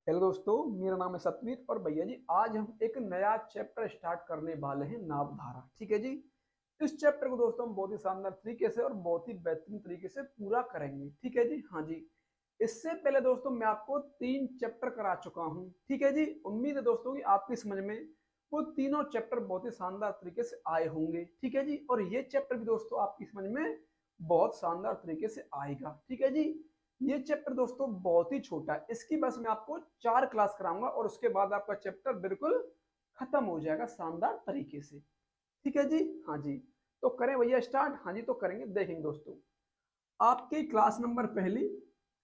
Hello दोस्तों, मेरा नाम है सतवीर और भैया जी आज हम एक नया चैप्टर स्टार्ट करने वाले हैं नावधारा। ठीक है जी। इस चैप्टर को दोस्तों हम बहुत ही शानदार तरीके से और बहुत ही बेहतरीन तरीके से पूरा करेंगे। ठीक है जी। हाँ जी। इससे पहले दोस्तों मैं आपको 3 चैप्टर करा चुका हूँ। ठीक है जी। उम्मीद है दोस्तों कि आपकी समझ में वो तीनों चैप्टर बहुत ही शानदार तरीके से आए होंगे। ठीक है जी। और ये चैप्टर भी दोस्तों आपकी समझ में बहुत शानदार तरीके से आएगा। ठीक है जी। ये चैप्टर दोस्तों बहुत ही छोटा है, इसकी बस मैं आपको 4 क्लास कराऊंगा और उसके बाद आपका चैप्टर बिल्कुल खत्म हो जाएगा शानदार तरीके से। ठीक है जी। हाँ जी। तो करें भैया स्टार्ट। हाँ जी, तो करेंगे। देखेंगे दोस्तों, आपकी क्लास नंबर पहली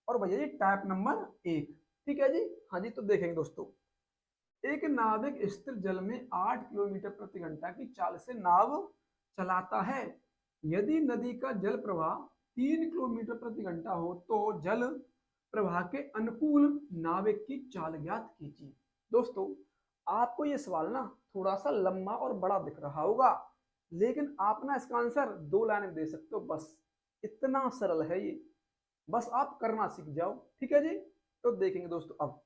और भैया जी टाइप नंबर 1। ठीक है जी। हाँ जी, तो देखेंगे दोस्तों, एक नाविक स्थिर जल में 8 किलोमीटर प्रति घंटा की चाल से नाव चलाता है। यदि नदी का जल प्रवाह 3 किलोमीटर प्रति घंटा हो तो जल प्रवाह के अनुकूल नाविक की चाल ज्ञात कीजिए। दोस्तों, आपको ये सवाल ना थोड़ा सा लंबा और बड़ा दिख रहा होगा, लेकिन आप ना इसका आंसर 2 लाइन में दे सकते हो। बस इतना सरल है ये, बस आप करना सीख जाओ। ठीक है जी। तो देखेंगे दोस्तों, अब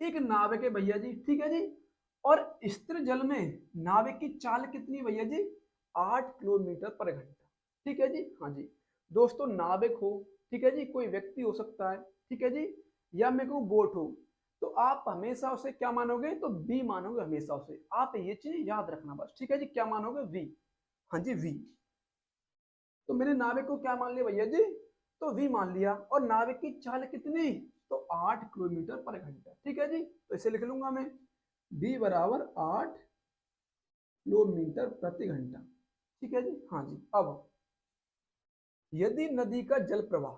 एक नाविक है भैया जी। ठीक है जी। और स्थिर जल में नाविक की चाल कितनी भैया जी? 8 किलोमीटर पर घंटा। ठीक है जी। हाँ जी। दोस्तों, नाविक हो, ठीक है जी, कोई व्यक्ति हो सकता है, ठीक है जी, या मैं कहूँ बोट हो, तो आप हमेशा उसे क्या मानोगे? तो बी मानोगे हमेशा उसे। आप ये चीज याद रखना बस। ठीक है जी। क्या मानोगे? वी। हाँ जी, वी। तो मैंने नाविक को क्या मान लिया भैया जी? तो वी मान लिया। और नाविक की चाल कितनी? तो 8 किलोमीटर पर घंटा। ठीक है जी। तो इसे लिख लूंगा मैं, बी बराबर 8 किलोमीटर प्रति घंटा। ठीक है जी। हाँ जी। अब यदि नदी का जल प्रवाह,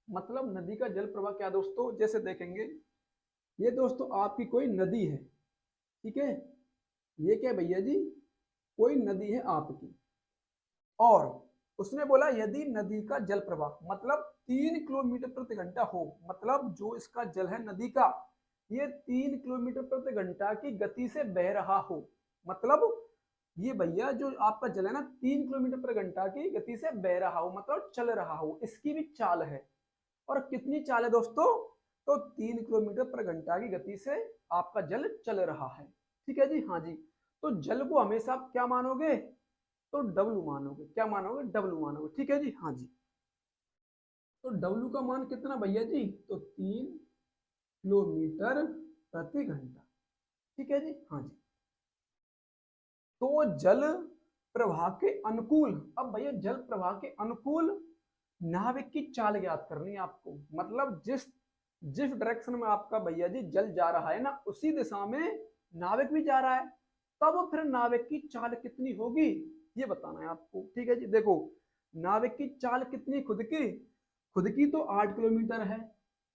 मतलब नदी का जल प्रवाह क्या दोस्तों? जैसे देखेंगे, ये दोस्तों आपकी कोई नदी है। ठीक है। ये क्या भैया जी? कोई नदी है आपकी, और उसने बोला यदि नदी का जल प्रवाह मतलब 3 किलोमीटर प्रति घंटा हो, मतलब जो इसका जल है नदी का, ये 3 किलोमीटर प्रति घंटा की गति से बह रहा हो। मतलब ये भैया जो आपका जल है ना, 3 किलोमीटर प्रति घंटा की गति से बह रहा हो, मतलब चल रहा हो। इसकी भी चाल है। और कितनी चाल है दोस्तों? तो 3 किलोमीटर प्रति घंटा की गति से आपका जल चल रहा है। ठीक है जी। हाँ जी। तो जल को हमेशा आप क्या मानोगे? तो डब्लू मानोगे। क्या मानोगे? डब्लू मानोगे। ठीक है जी। हाँ जी। तो डब्लू का मान कितना भैया जी? तो 3 किलोमीटर प्रति घंटा। ठीक है जी। हाँ जी। तो जल प्रवाह के अनुकूल, अब भैया जल प्रवाह के अनुकूल नाविक की चाल ज्ञात करनी है आपको। मतलब जिस जिस डायरेक्शन में आपका भैया जी जल जा रहा है ना, उसी दिशा में नाविक भी जा रहा है। तब फिर नाविक की चाल कितनी होगी, ये बताना है आपको। ठीक है जी। देखो, नाविक की चाल कितनी खुद की? खुद की तो 8 किलोमीटर है।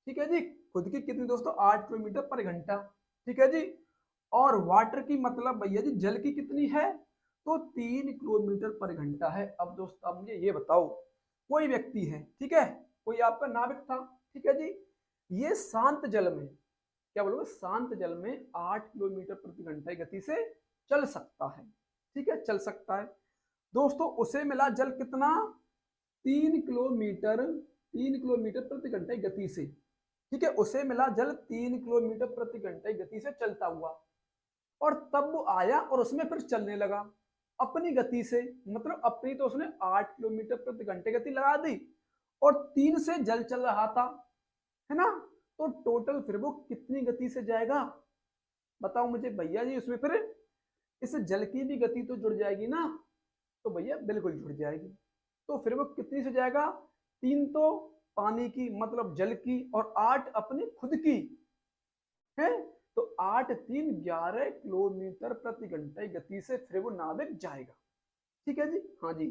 ठीक है जी। खुद की कितनी दोस्तों? 8 किलोमीटर पर घंटा। ठीक है जी। और वाटर की मतलब भैया जी जल की कितनी है? तो 3 किलोमीटर पर घंटा है। अब दोस्त, अब मुझे ये बताओ, कोई व्यक्ति है, ठीक है, कोई आपका नाविक था, ठीक है जी, ये शांत जल में, क्या बोलोगे, शांत जल में 8 किलोमीटर प्रति घंटा की गति से चल सकता है। ठीक है, चल सकता है। दोस्तों, उसे मिला जल कितना? 3 किलोमीटर प्रति घंटा की गति से। ठीक है, उसे मिला जल 3 किलोमीटर प्रति घंटा की गति से चलता हुआ। और तब वो आया और उसमें फिर चलने लगा अपनी गति से। मतलब अपनी तो उसने 8 किलोमीटर प्रति घंटे गति लगा दी, और 3 से जल चल रहा था, है ना? तो टोटल फिर वो कितनी गति से जाएगा? बताओ मुझे भैया जी। उसमें फिर इस जल की भी गति तो जुड़ जाएगी ना? तो भैया बिल्कुल जुड़ जाएगी। तो फिर वो कितनी से जाएगा? 3 तो पानी की, मतलब जल की, और 8 अपनी खुद की है। तो 8 3 11 किलोमीटर प्रति घंटा की गति से फिर वो नाविक जाएगा। ठीक है जी। हाँ जी।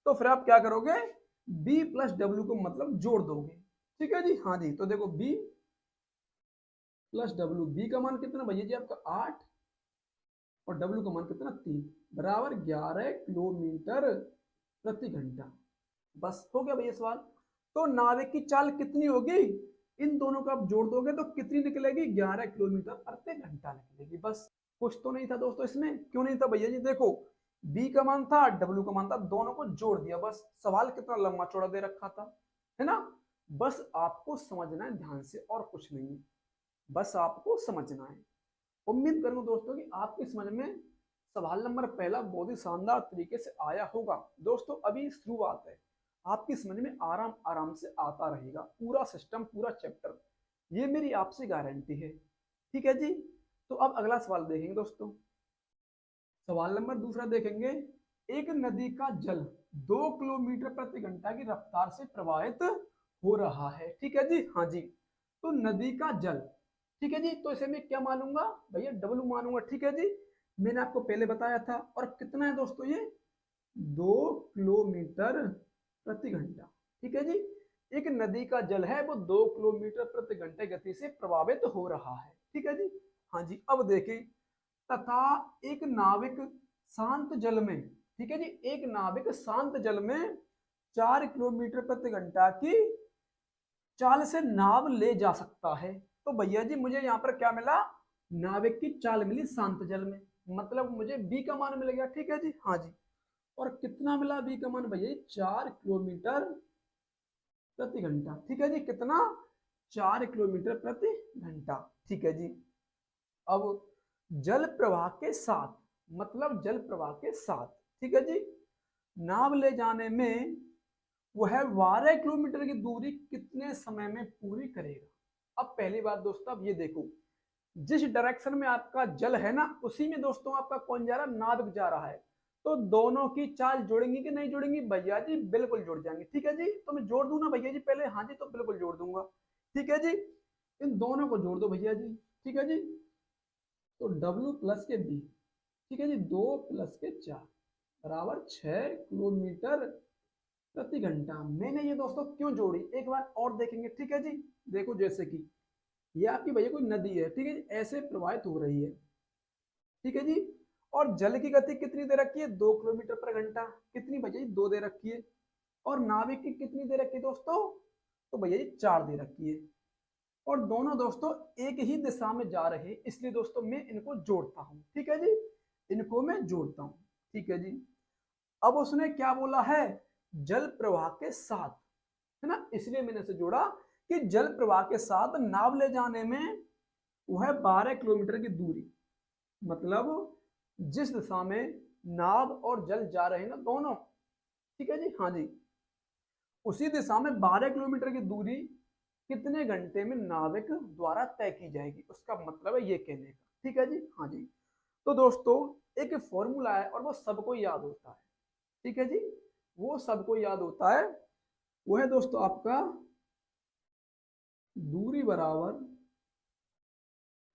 तो फिर आप क्या करोगे? बी प्लस डब्ल्यू को मतलब जोड़ दोगे। ठीक है जी। हाँ जी। तो देखो, बी प्लस डब्ल्यू, बी का मान कितना भैया जी आपका? 8, और डब्ल्यू का मान कितना? 3, बराबर 11 किलोमीटर प्रति घंटा। बस हो गया भैया सवाल। तो नाविक की चाल कितनी होगी? इन दोनों को आप जोड़ दोगे तो कितनी निकलेगी? 11 किलोमीटर प्रति घंटा निकलेगी। बस। कुछ तो नहीं था दोस्तों इसमें। क्यों नहीं था भैया जी? देखो, बी का मान था, डब्ल्यू का मान था, दोनों को जोड़ दिया। बस। सवाल कितना लंबा चौड़ा दे रखा था, है ना? बस आपको समझना है ध्यान से, और कुछ नहीं। बस आपको समझना है। उम्मीद करूंगा दोस्तों कि आपकी समझ में सवाल नंबर पहला बहुत ही शानदार तरीके से आया होगा। दोस्तों अभी शुरुआत है, आपकी समझ में आराम आराम से आता रहेगा पूरा सिस्टम, पूरा चैप्टर, ये मेरी आपसे गारंटी है। ठीक है जी। तो अब अगला सवाल देखेंगे दोस्तों। सवाल नंबर दूसरा देखेंगे, एक नदी का जल 2 किलोमीटर प्रति घंटा की रफ्तार से प्रवाहित हो रहा है। ठीक है जी, हाँ जी। तो नदी का जल, ठीक है जी, तो इसे मैं क्या मानूंगा भैया, डब्ल्यू मानूंगा। ठीक है जी, मैंने आपको पहले बताया था। और कितना है दोस्तों ये, 2 किलोमीटर प्रति घंटा। ठीक है जी, एक नदी का जल है वो 2 किलोमीटर प्रति घंटे गति से प्रभावित हो रहा है। ठीक है जी, हाँ जी। अब देखें, तथा एक नाविक शांत जल में, ठीक है जी, एक नाविक शांत जल में 4 किलोमीटर प्रति घंटा की चाल से नाव ले जा सकता है। तो भैया जी मुझे यहाँ पर क्या मिला, नाविक की चाल मिली शांत जल में, मतलब मुझे बी का मान मिल गया। ठीक है जी, हाँ जी। और कितना मिला बी का मान भैया, 4 किलोमीटर प्रति घंटा। ठीक है जी, कितना, 4 किलोमीटर प्रति घंटा। ठीक है जी। अब जल प्रवाह के साथ, मतलब जल प्रवाह के साथ, ठीक है जी, नाव ले जाने में वह 12 किलोमीटर की दूरी कितने समय में पूरी करेगा। अब पहली बात दोस्तों, अब ये देखो, जिस डायरेक्शन में आपका जल है ना, उसी में दोस्तों आपका कौन जा रहा, नाविक जा रहा है। तो दोनों की चाल जुड़ेंगी कि नहीं जुड़ेंगी भैया जी, बिल्कुल जुड़ जाएंगे। ठीक है जी, तो मैं जोड़ दूं ना भैया जी पहले, हाँ जी, तो बिल्कुल जोड़ दूंगा। ठीक है जी, इन दोनों को जोड़ दो भैया जी। ठीक है जी, तो W प्लस के B, ठीक है जी, 2 + 4 बराबर 6 किलोमीटर प्रति घंटा। मैंने ये दोस्तों क्यों जोड़ी, एक बार और देखेंगे। ठीक है जी, देखो जैसे कि ये आपकी भैया कोई नदी है, ठीक है जी, ऐसे प्रवाहित हो रही है। ठीक है जी, और जल की गति कितनी दे रखी है, 2 किलोमीटर पर घंटा। कितनी भैया जी, 2 दे रखी है। और नाविक की कितनी दे रखी है दोस्तों, तो भैया जी 4 दे रखी है। और दोनों दोस्तों एक ही दिशा में जा रहे हैं, इसलिए दोस्तों मैं इनको जोड़ता हूं। ठीक है जी, इनको मैं जोड़ता हूं। ठीक है जी। अब उसने क्या बोला है, जल प्रवाह के साथ, है ना, इसलिए मैंने इसे जोड़ा कि जल प्रवाह के साथ नाव ले जाने में वह 12 किलोमीटर की दूरी, मतलब जिस दिशा में नाव और जल जा रहे हैं ना दोनों, ठीक है जी, हाँ जी, उसी दिशा में 12 किलोमीटर की दूरी कितने घंटे में नाविक द्वारा तय की जाएगी, उसका मतलब है ये कहने का। ठीक है जी, हाँ जी। तो दोस्तों एक फॉर्मूला है और वो सबको याद होता है। ठीक है जी, वो सबको याद होता है। वो है दोस्तों आपका दूरी बराबर,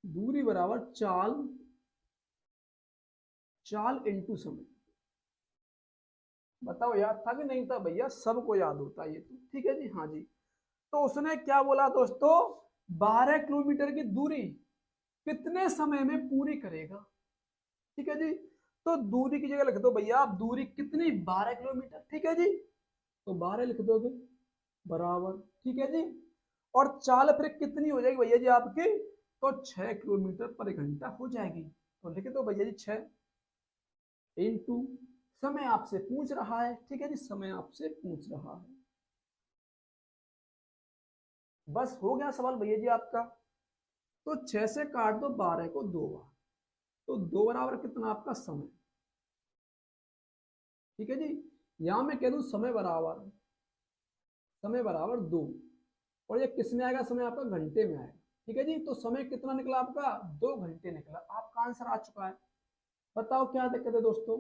दूरी बराबर चाल, चाल इंटू समय। बताओ याद था कि नहीं था भैया, सबको याद होता है ये तो। ठीक है जी, हाँ जी। तो उसने क्या बोला दोस्तों, 12 किलोमीटर की दूरी कितने समय में पूरी करेगा। ठीक है जी, तो दूरी की जगह लिख दो भैया आप, दूरी कितनी, 12 किलोमीटर। ठीक है जी, तो 12 लिख दोगे बराबर, ठीक है जी। और चाल फिर कितनी हो जाएगी भैया जी आपकी, तो 6 किलोमीटर पर घंटा हो जाएगी। तो लिख दो भैया जी 6 इंटू समय आपसे पूछ रहा है। ठीक है जी, समय आपसे पूछ रहा है। बस हो गया सवाल भैया जी आपका। तो 6 से काट दो 12 को 2 बार, तो 2 बराबर कितना आपका समय। ठीक है जी, यहां मैं कह दूं समय बराबर, समय बराबर 2, और ये किस में आएगा, समय आपका घंटे में आएगा। ठीक है जी, तो समय कितना निकला आपका, 2 घंटे निकला। आपका आंसर आ चुका है। बताओ क्या दिक्कत है दोस्तों।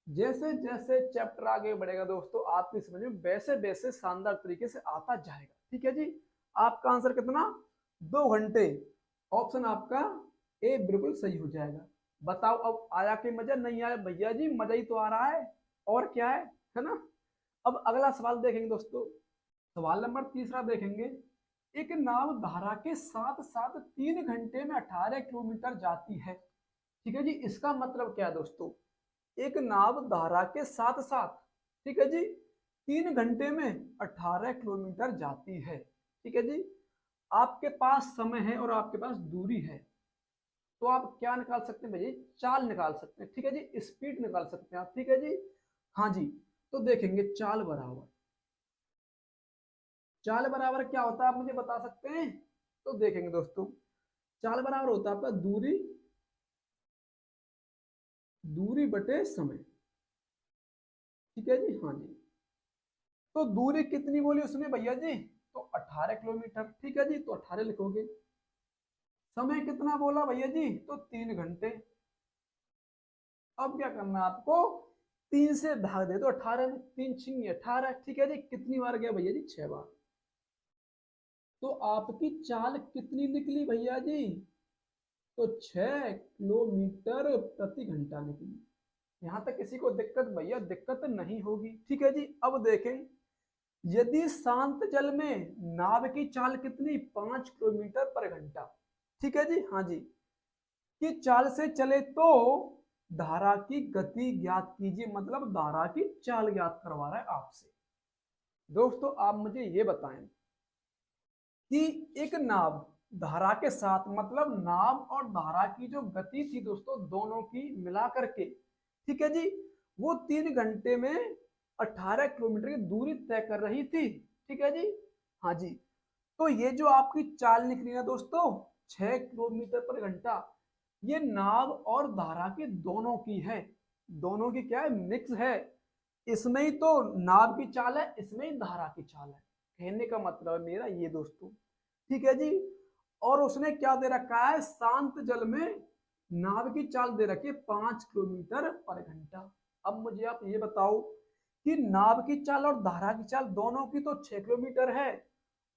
जैसे जैसे चैप्टर आगे बढ़ेगा दोस्तों, आपकी समझ में वैसे वैसे शानदार तरीके से आता जाएगा। ठीक है जी, आपका आंसर कितना, 2 घंटे। ऑप्शन आपका ए बिल्कुल सही हो जाएगा। बताओ अब आया कि मजा, नहीं आया भैया जी, मजा ही तो आ रहा है, और क्या है ना। अब अगला सवाल देखेंगे दोस्तों। सवाल नंबर तीसरा देखेंगे, एक नाव धारा के साथ साथ 3 घंटे में 18 किलोमीटर जाती है। ठीक है जी, इसका मतलब क्या है दोस्तों, एक नाव धारा के साथ साथ, ठीक है जी, 3 घंटे में 18 किलोमीटर जाती है। ठीक है जी, आपके पास समय है और आपके पास दूरी है, तो आप क्या निकाल सकते हैं भैया, चाल निकाल सकते हैं। ठीक है जी, स्पीड निकाल सकते हैं आप। ठीक है जी, हाँ जी। तो देखेंगे चाल बराबर, चाल बराबर क्या होता है आप मुझे बता सकते हैं। तो देखेंगे दोस्तों, चाल बराबर होता है आपका दूरी, दूरी बटे समय। ठीक है जी, हाँ जी। तो दूरी कितनी बोली उसने भैया जी, तो 18 किलोमीटर। ठीक है जी, तो 18 लिखोगे। समय कितना बोला भैया जी, तो 3 घंटे। अब क्या करना है आपको, 3 से भाग दे दो 18 में, 3 6 18। ठीक है जी, कितनी बार गया भैया जी, 6 बार। तो आपकी चाल कितनी निकली भैया जी, तो 6 किलोमीटर प्रति घंटा निकली। यहां तक किसी को दिक्कत भैया, दिक्कत नहीं होगी। ठीक है जी, अब देखें, यदि शांत जल में नाव की चाल कितनी, 5 किलोमीटर पर घंटा। ठीक है जी, हाँ जी, कि चाल से चले तो धारा की गति ज्ञात कीजिए, मतलब धारा की चाल ज्ञात करवा रहा है आपसे। दोस्तों आप मुझे ये बताएं कि एक नाव धारा के साथ, मतलब नाव और धारा की जो गति थी दोस्तों, दोनों की मिला करके, ठीक है जी, वो 3 घंटे में 18 किलोमीटर की दूरी तय कर रही थी। ठीक है जी, हाँ जी। तो ये जो आपकी चाल निकली ना दोस्तों, 6 किलोमीटर पर घंटा, ये नाव और धारा की दोनों की है। दोनों की क्या है, मिक्स है। इसमें ही तो नाव की चाल है, इसमें ही धारा की चाल है। कहने का मतलब है मेरा ये दोस्तों। ठीक है जी, और उसने क्या दे रखा है, शांत जल में नाव की चाल दे रखी है 5 किलोमीटर पर घंटा। अब मुझे आप ये बताओ कि नाव की चाल और धारा की चाल दोनों की तो 6 किलोमीटर है,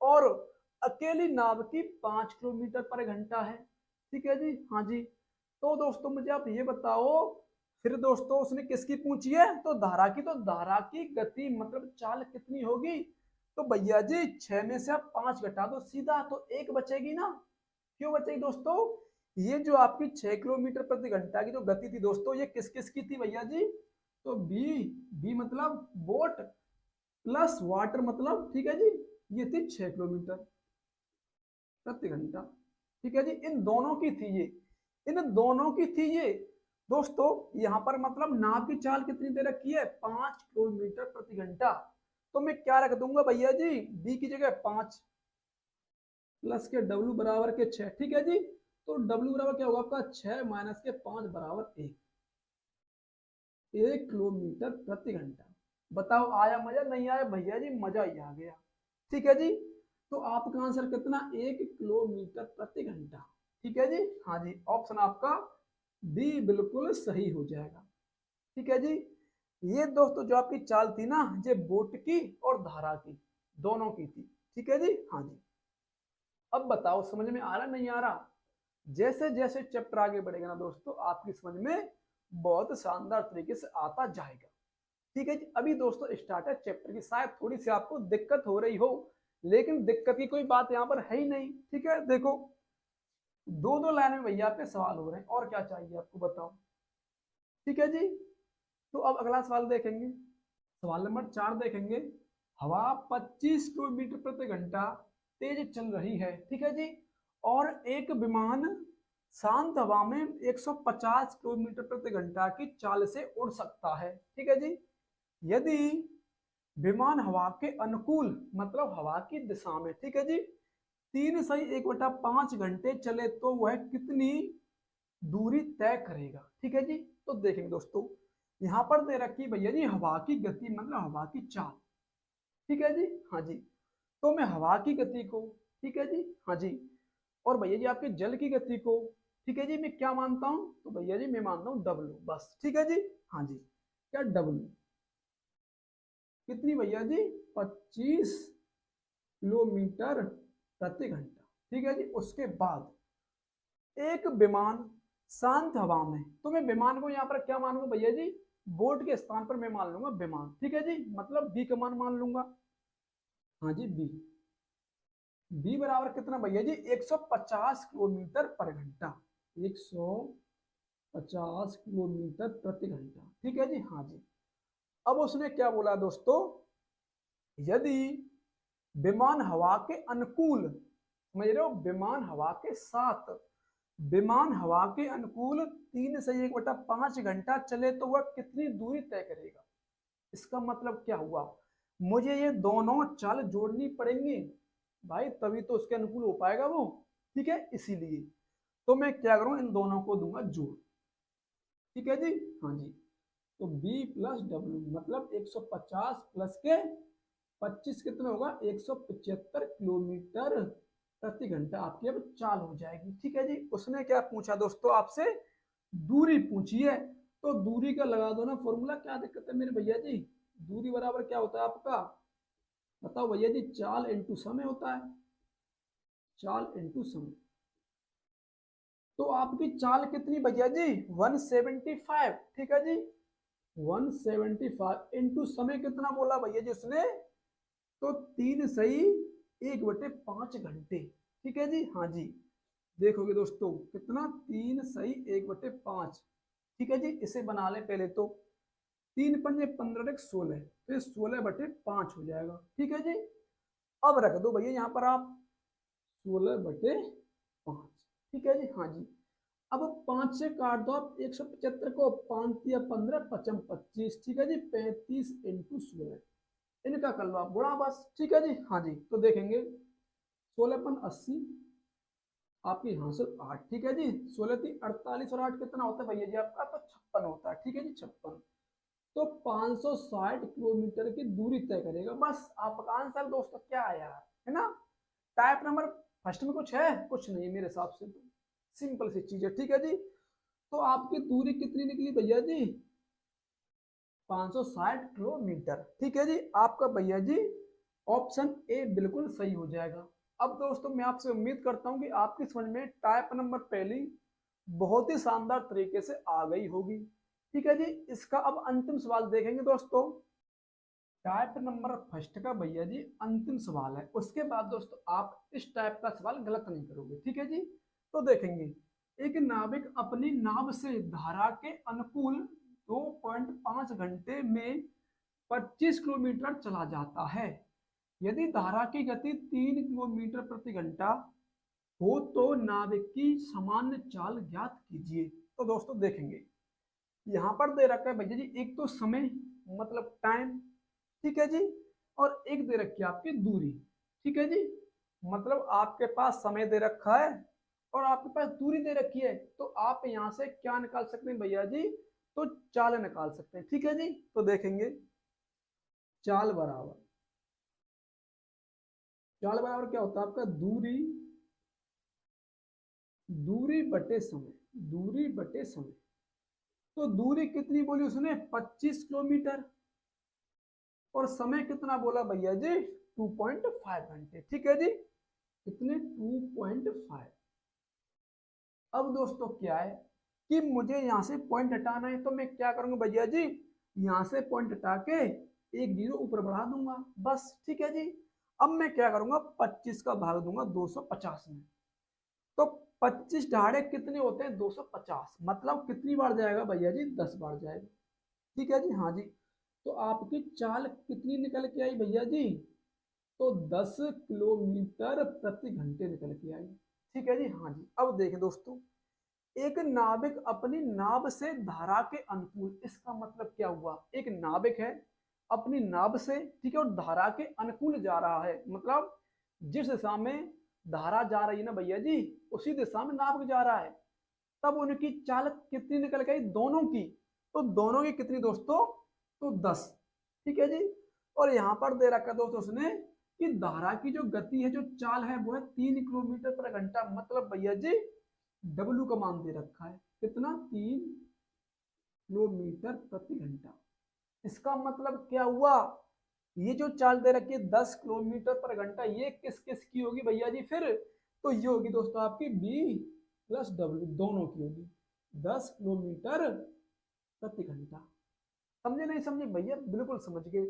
और अकेली नाव की 5 किलोमीटर पर घंटा है। ठीक है जी, हाँ जी। तो दोस्तों मुझे आप ये बताओ, फिर दोस्तों उसने किसकी पूछी है, तो धारा की। तो धारा की गति मतलब चाल कितनी होगी, तो भैया जी 6 में से आप 5 घटा दो सीधा, तो 1 बचेगी ना। क्यों बचेगी दोस्तों, ये जो आपकी 6 किलोमीटर प्रति घंटा की जो गति थी दोस्तों, ये किस किस की थी भैया जी, तो बी, बी मतलब बोट, प्लस वाटर मतलब, ठीक है जी, ये थी 6 किलोमीटर प्रति घंटा। ठीक है जी, इन दोनों की थी ये, इन दोनों की थी ये दोस्तों। यहाँ पर मतलब नाव की चाल कितनी दे रखी है, 5 किलोमीटर प्रति घंटा। तो मैं क्या रख दूंगा भैया जी, डी की जगह 5, प्लस के डब्ल्यू बराबर के 6। ठीक है जी, तो डब्ल्यू बराबर क्या होगा आपका, 6 - के 5 बराबर 1, 1 किलोमीटर प्रति घंटा। बताओ आया मजा, नहीं आया भैया जी, मजा ही आ गया। ठीक है जी, तो आपका आंसर कितना, 1 किलोमीटर प्रति घंटा। ठीक है जी, हाँ जी, ऑप्शन आपका बी बिल्कुल सही हो जाएगा। ठीक है जी, ये दोस्तों जो आपकी चाल थी ना, ये बोट की और धारा की दोनों की थी। ठीक है जी, हाँ जी। अब बताओ समझ में आ रहा नहीं आ रहा, जैसे जैसे चैप्टर आगे बढ़ेगा ना दोस्तों, आपकी समझ में बहुत शानदार तरीके से आता जाएगा। ठीक है जी, अभी दोस्तों स्टार्ट है चैप्टर की, शायद थोड़ी सी आपको दिक्कत हो रही हो, लेकिन दिक्कत की कोई बात यहाँ पर है ही नहीं। ठीक है, देखो दो दो लाइन में भैया पे सवाल हो रहे हैं, और क्या चाहिए आपको बताओ। ठीक है जी, तो अब अगला सवाल देखेंगे, सवाल नंबर 4 देखेंगे। हवा 25 किलोमीटर प्रति घंटा तेज चल रही है। ठीक है जी, और एक विमान शांत हवा में 150 किलोमीटर प्रति घंटा की चाल से उड़ सकता है। ठीक है जी, यदि विमान हवा के अनुकूल, मतलब हवा की दिशा में, ठीक है जी, 3/1/5 घंटे चले तो वह कितनी दूरी तय करेगा। ठीक है जी, तो देखेंगे दोस्तों, यहां पर दे रखी भैया जी हवा की गति, मतलब हवा की चाल। ठीक है जी, हाँ जी, तो मैं हवा की गति को, ठीक है जी, हाँ जी, और भैया जी आपके जल की गति को, ठीक है जी, मैं क्या मानता हूं, तो भैया जी मैं मानता हूं डब्ल्यू बस। ठीक है जी, हाँ जी, क्या डब्ल्यू कितनी भैया जी, 25 किलोमीटर प्रति घंटा। ठीक है जी, उसके बाद एक विमान शांत हवा में, तो मैं विमान को यहाँ पर क्या मानूंगा भैया जी, बोट के स्थान पर मैं मान लूंगा विमान। ठीक है जी, मतलब बी का मान मान लूंगा। हाँ जी, बी, बी बराबर कितना भैया जी, 150 किलोमीटर पर घंटा, 150 किलोमीटर प्रति घंटा। ठीक है जी, हाँ जी। अब उसने क्या बोला दोस्तों, यदि विमान हवा के अनुकूल, समझ रहे हो, विमान हवा के साथ, विमान हवा के अनुकूल 3/1/5 घंटा चले तो वह कितनी दूरी तय करेगा। इसका मतलब क्या हुआ, मुझे ये दोनों चाल जोड़नी पड़ेंगी भाई, तभी तो उसके अनुकूल हो पाएगा वो। ठीक है, इसीलिए तो मैं क्या करूँ, इन दोनों को दूंगा जोड़। ठीक है जी, हाँ जी। तो b प्लस डब्ल्यू मतलब 150 प्लस के 25 कितना होगा, 175 किलोमीटर प्रति घंटा आपकी अब चाल हो जाएगी। ठीक है जी। उसने क्या पूछा दोस्तों आपसे, दूरी पूछी है, तो दूरी का लगा दो ना फॉर्मूला, क्या दिक्कत है मेरे भैया जी। दूरी बराबर क्या होता है आपका, बताओ भैया जी, चाल इंटू समय होता है, चाल इंटू समय। तो आपकी चाल कितनी भैया जी, 175। ठीक है जी, 175 इंटू समय कितना बोला भैया जी उसने, तो 3 सही 1/5 घंटे। ठीक है जी, हाँ जी। देखोगे दोस्तों कितना, 3 सही 1/5। ठीक है जी, इसे बना ले पहले तो, 3×5 = 16, तो ये 16/5 हो जाएगा। ठीक है जी। अब रख दो भैया यहाँ पर आप 16/5। ठीक है जी, हाँ जी। अब 5 से काट दो आप 175 को, 5 या 15 पचम 25। ठीक है जी, 35 इंटू 16, इनका कर लो आप गुणा बस। ठीक है जी, हाँ जी। तो देखेंगे 16×5 = 80, आपके यहाँ से 8। ठीक है जी, 16×3 = 48 और 8 कितना होता है भैया जी आपका, तो 56 होता है। ठीक है जी, 56। तो 560 किलोमीटर की दूरी तय करेगा। बस आपका आंसर दोस्तों क्या है यार, है ना। टाइप नंबर फर्स्ट में कुछ है, कुछ नहीं मेरे हिसाब से, तो सिंपल सी चीज है। ठीक है जी। तो आपकी दूरी कितनी निकली भैया जी, 560 किलोमीटर। ठीक है जी, आपका भैया जी ऑप्शन ए बिल्कुल सही हो जाएगा। अब दोस्तों मैं आपसे उम्मीद करता हूं कि आपकी समझ में टाइप नंबर पहली बहुत ही शानदार तरीके से आ गई होगी। ठीक है जी, इसका अब अंतिम सवाल देखेंगे दोस्तों। टाइप नंबर फर्स्ट का भैया जी अंतिम सवाल है, उसके बाद दोस्तों आप इस टाइप का सवाल गलत नहीं करोगे। ठीक है जी। तो देखेंगे, एक नाविक अपनी नाव से धारा के अनुकूल 2.5 घंटे में 25 किलोमीटर चला जाता है। यदि धारा की गति 3 किलोमीटर प्रति घंटा हो तो नाविक की सामान्य चाल ज्ञात कीजिए। तो दोस्तों देखेंगे, यहाँ पर दे रखा है भैया जी एक तो समय मतलब टाइम। ठीक है जी, और एक दे रखी है आपकी दूरी। ठीक है जी, मतलब आपके पास समय दे रखा है और आपके पास दूरी दे रखी है, तो आप यहाँ से क्या निकाल सकते हैं भैया जी, तो चाल निकाल सकते हैं। ठीक है जी। तो देखेंगे, चाल बराबर, चाल बराबर क्या होता है आपका, दूरी, दूरी बटे समय, दूरी बटे समय। तो दूरी कितनी बोली उसने, 25 किलोमीटर, और समय कितना बोला भैया जी, 2.5 घंटे। ठीक है जी, कितने, 2.5। अब दोस्तों क्या है कि मुझे यहाँ से पॉइंट हटाना है, तो मैं क्या करूंगा भैया जी, यहाँ से पॉइंट हटा के एक जीरो ऊपर बढ़ा दूंगा बस। ठीक है जी। अब मैं क्या करूंगा, 25 का भाग दूंगा 250 में, तो 25 ढाड़े कितने होते हैं, 250, मतलब कितनी बार जाएगा भैया जी, 10 बार जाएगा। ठीक है जी, हाँ जी। तो आपकी चाल कितनी निकल के आई भैया जी, तो 10 किलोमीटर प्रति घंटे निकल के आई। ठीक है जी, हाँ जी। अब देखें दोस्तों, एक नाविक अपनी नाव से धारा के अनुकूल, इसका मतलब क्या हुआ, एक नाविक है अपनी नाव से, ठीक है, और धारा के अनुकूल जा रहा है, मतलब जिस दिशा में धारा जा रही है ना भैया जी, उसी दिशा में नाविक जा रहा है। तब उनकी चाल कितनी निकल गई दोनों की, तो दोनों की कितनी दोस्तों, तो 10। ठीक है जी। और यहाँ पर दे रखा दोस्तों उसने कि धारा की जो गति है, जो चाल है, वो है 3 किलोमीटर प्रति घंटा, मतलब भैया जी डब्ल्यू का मान दे रखा है कितना, 3 किलोमीटर प्रति घंटा। इसका मतलब क्या हुआ, ये जो चाल दे रखी है 10 किलोमीटर पर घंटा, ये किस किस की होगी भैया जी फिर, तो ये होगी दोस्तों आपकी बी प्लस डब्ल्यू, दोनों की होगी, 10 किलोमीटर प्रति घंटा। समझे नहीं समझे भैया, बिल्कुल समझ गए।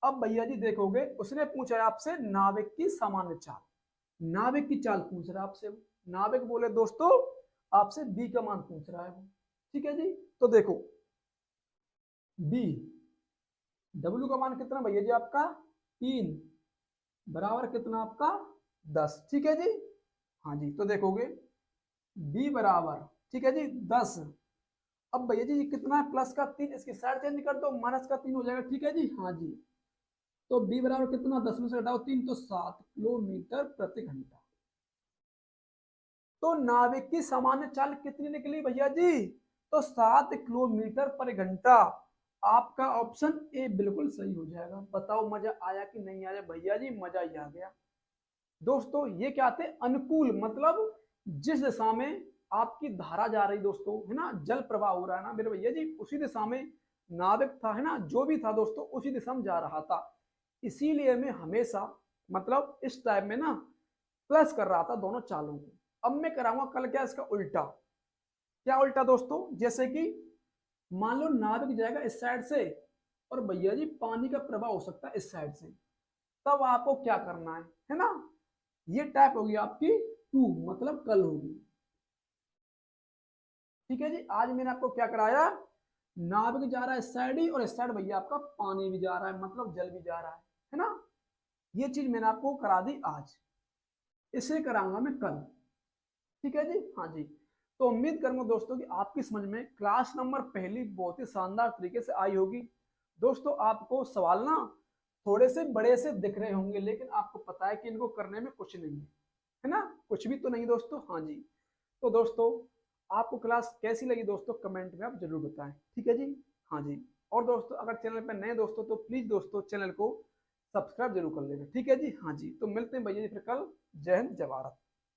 अब भैया जी देखोगे, उसने पूछा है आपसे नाविक की सामान्य चाल, नाविक की चाल पूछ रहा है आपसे, नाविक बोले दोस्तों आपसे बी का मान पूछ रहा है वो। ठीक है जी। तो देखो, बी, डब्ल्यू का मान कितना भैया जी आपका, 3, बराबर कितना आपका, 10। ठीक है जी, हाँ जी। तो देखोगे बी बराबर, ठीक है जी, 10। अब भैया जी ये कितना है, प्लस का 3, इसकी साइड चेंज कर दो, माइनस का 3 हो जाएगा। ठीक है जी, हाँ जी। तो बी बराबर कितना, 10 में से घटाओ 3, तो 7 किलोमीटर प्रति घंटा। तो नाविक की सामान्य चाल कितनी निकली भैया जी? तो 7 किलोमीटर पर घंटा। आपका ऑप्शन ए बिल्कुल सही हो जाएगा। बताओ मजा आया कि नहीं आया भैया जी? मजा ही आ गया। दोस्तों ये क्या थे? अनुकूल, मतलब जिस दिशा में आपकी धारा जा रही दोस्तों, है ना, जल प्रवाह हो रहा है ना मेरे भैया जी, उसी दिशा में नाविक था, है ना, जो भी था दोस्तों उसी दिशा में जा रहा था। इसीलिए मैं हमेशा, मतलब इस टाइम में ना प्लस कर रहा था दोनों चालों को। अब मैं कराऊंगा कल क्या इसका उल्टा। क्या उल्टा दोस्तों? जैसे कि मान लो नाविक जाएगा इस साइड से और भैया जी पानी का प्रवाह हो सकता है इस साइड से, तब आपको क्या करना है ना? ये टाइप होगी आपकी टू, मतलब कल होगी। ठीक है जी। आज मैंने आपको क्या कराया? नाविक जा रहा है इस साइड ही और इस साइड भैया आपका पानी भी जा रहा है, मतलब जल भी जा रहा है ना? ये चीज मैंने आपको करा दी आज, इसे कराऊंगा मैं कल। ठीक है जी। हाँ जी। तो उम्मीद करूंगा दोस्तों कि आपकी समझ में क्लास नंबर पहली बहुत ही शानदार तरीके से आई होगी। दोस्तों आपको सवाल ना थोड़े से बड़े से दिख रहे होंगे, लेकिन आपको पता है कि इनको करने में कुछ नहीं है ना? कुछ भी तो नहीं दोस्तों। हाँ जी। तो दोस्तों आपको क्लास कैसी लगी दोस्तों, कमेंट में आप जरूर बताएं। ठीक है जी। हाँ जी। और दोस्तों अगर चैनल पर नए दोस्तों तो प्लीज दोस्तों चैनल को सब्सक्राइब जरूर कर लेना। ठीक है जी। हाँ जी। तो मिलते हैं भैया जी फिर कल। जय हिंद, जय भारत।